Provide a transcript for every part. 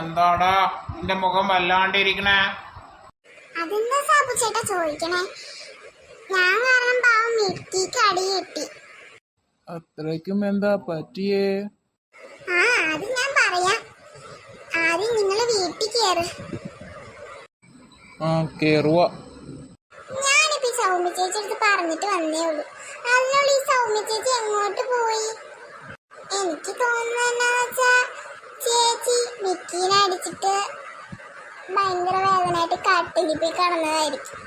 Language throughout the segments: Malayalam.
എന്താടാ നിന്റെ മുഖം വല്ലാണ്ടിരിക്കണേ? അതെന്താ സാബു ചേട്ടാ ചോദിക്കണേ? ഞാൻ കാരണം പാവം മിക്കിക്ക് അടി കിട്ടി. അത്രയ്ക്കും എന്താ പറ്റിയേ? അത് ഞാൻ പറയാം. ആദ്യം നിങ്ങള് വീട്ടിൽ കേറ്. കേറുവാ. ഞാനിപ്പോ സൗമ്യ ചേച്ചി അടുത്ത് പറഞ്ഞിട്ട് വന്നേ ഉള്ളൂ. അതിനുള്ള ഈ സൗമ്യ ചേച്ചി എങ്ങോട്ട് പോയി? എനിക്ക് തോന്നുന്ന ചേച്ചി മിക്കീനെ അടിച്ചിട്ട് ഭയങ്കര വേദനയായിട്ട് കട്ടിലിൽ പോയി കിടന്നതായിരിക്കും.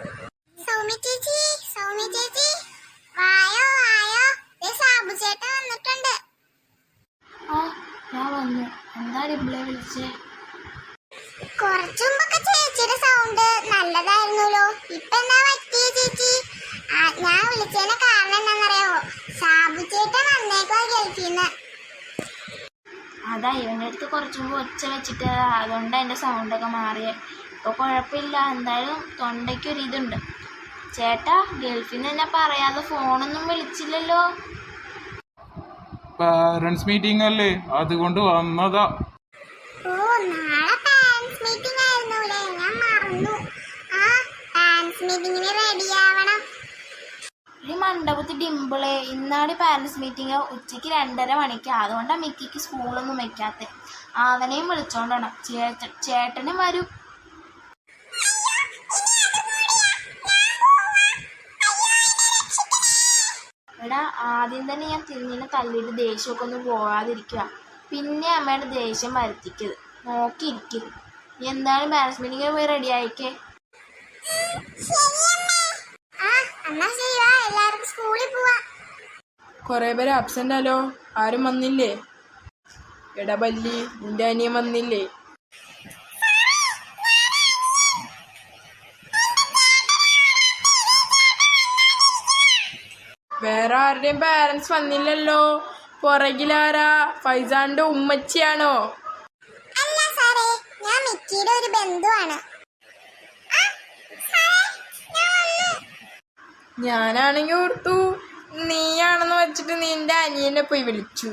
സൗമ്യ ചേച്ചി, സൗമ്യ ചേച്ചി, വായോ വായോ, സാബു ചേട്ടൻ വന്നിട്ടുണ്ട്. ഞാൻ വന്നു. എന്താണ് ഇവിടെ വിളിച്ചേ? കുറച്ചു മുമ്പൊക്കെ ചേച്ചിയുടെ സൗണ്ട് നല്ലതായിരുന്നല്ലോ. ഇപ്പൊ എന്താ പറ്റിയ ചേച്ചി? ഞാൻ വിളിച്ചതിന്റെ കാരണം എന്താണെന്നറിയാവോ? സാബു ചേട്ടൻ വന്നേക്കോ ഗൾഫിന്ന്. അതാ ഇവൻ്റെ അടുത്ത് കുറച്ചു മുമ്പ് ഒച്ച വെച്ചിട്ട് അതുകൊണ്ട് എൻ്റെ സൗണ്ടൊക്കെ മാറിയേ. ഇപ്പോൾ കുഴപ്പമില്ല. എന്തായാലും തൊണ്ടയ്ക്കൊരിതുണ്ട്. ചേട്ടാ, ഗൾഫിൽ നിന്ന് എന്നെ പറയാതെ ഫോണൊന്നും വിളിച്ചില്ലല്ലോ. പാരന്റ്സ് മീറ്റിംഗ് അല്ലേ, അതുകൊണ്ട് വന്നതാ. നാളെ പാരന്റ്സ് മീറ്റിംഗ് ആയിരുന്നൂലേ, ഞാൻ മറന്നു. പാരന്റ്സ് മീറ്റിംഗിന് റെഡി ആവണം. ഈ മണ്ഡപത്തിൽ ഡിമ്പിളെ ഇന്നാണ് പാരന്റ്സ് മീറ്റിംഗ് ഉച്ചയ്ക്ക് 2:30 മണിക്ക്. അതുകൊണ്ടാണ് മിക്കിക്ക് സ്കൂളൊന്നും വെക്കാത്ത. അവനെയും വിളിച്ചോണ്ടണം. ചേട്ടനും വരും. എടാ, ആദ്യം തന്നെ ഞാൻ തിരിഞ്ഞിനെ തള്ളിയിട്ട് ദേഷ്യമൊക്കെ ഒന്ന് പോകാതിരിക്കുക. പിന്നെ അമ്മയുടെ ദേഷ്യം വരുത്തിക്കത് നോക്കിയിരിക്കരുത്. നീ എന്തായാലും പാരന്റ്സ് മീറ്റിംഗിന് പോയി റെഡി ആയിക്കേ. കൊറേ പേര് ആബ്സെന്റ് ആലോ. ആരും വന്നില്ലേ? എടാ ബല്ലി, നിന്റെ അനിയൻ വന്നില്ലേ? വേറെ ആരുടെയും പാരന്റ്സ് വന്നില്ലല്ലോ. പുറകിലാരാ? ഫൈസാന്റെ ഉമ്മച്ചിയാണോ? അല്ല സാറേ, ഞാൻ മിക്കിയുടെ ഒരു ബന്ധുവാണ്. ഞാനാണെങ്കി ഓർത്തു നീയാണെന്ന് വെച്ചിട്ട് നിന്റെ അനിയനെ പോയി വിളിച്ചു.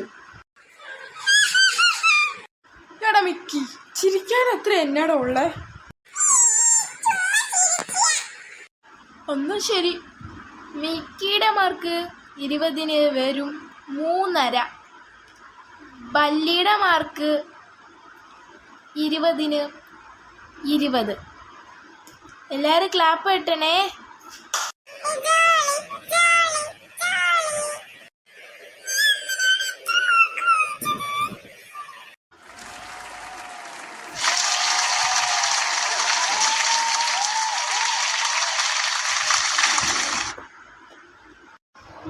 എടാ മിക്കി, ചിരിക്കാൻ അത്ര എന്നാടാ ഉള്ളേ? ഒന്നും ശരി. മിക്കിയുടെ മാർക്ക് 20-ന് വരും 3.5. ബല്ലിയുടെ മാർക്ക് 20-ന് 20. എല്ലാവരും ക്ലാപ്പ് കിട്ടണേ.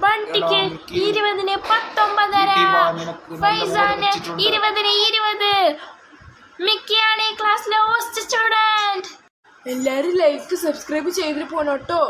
ബണ്ടിക്ക് 20-ന് 19.5. ഫൈസാന് 20-ന് 20. മിക്കിയാണ് ഈ ക്ലാസ്സിലെ ഹോസ്റ്റ് സ്റ്റുഡന്റ്. എല്ലാരും ലൈക്ക് സബ്സ്ക്രൈബ് ചെയ്തിട്ട് പോണോട്ടോ.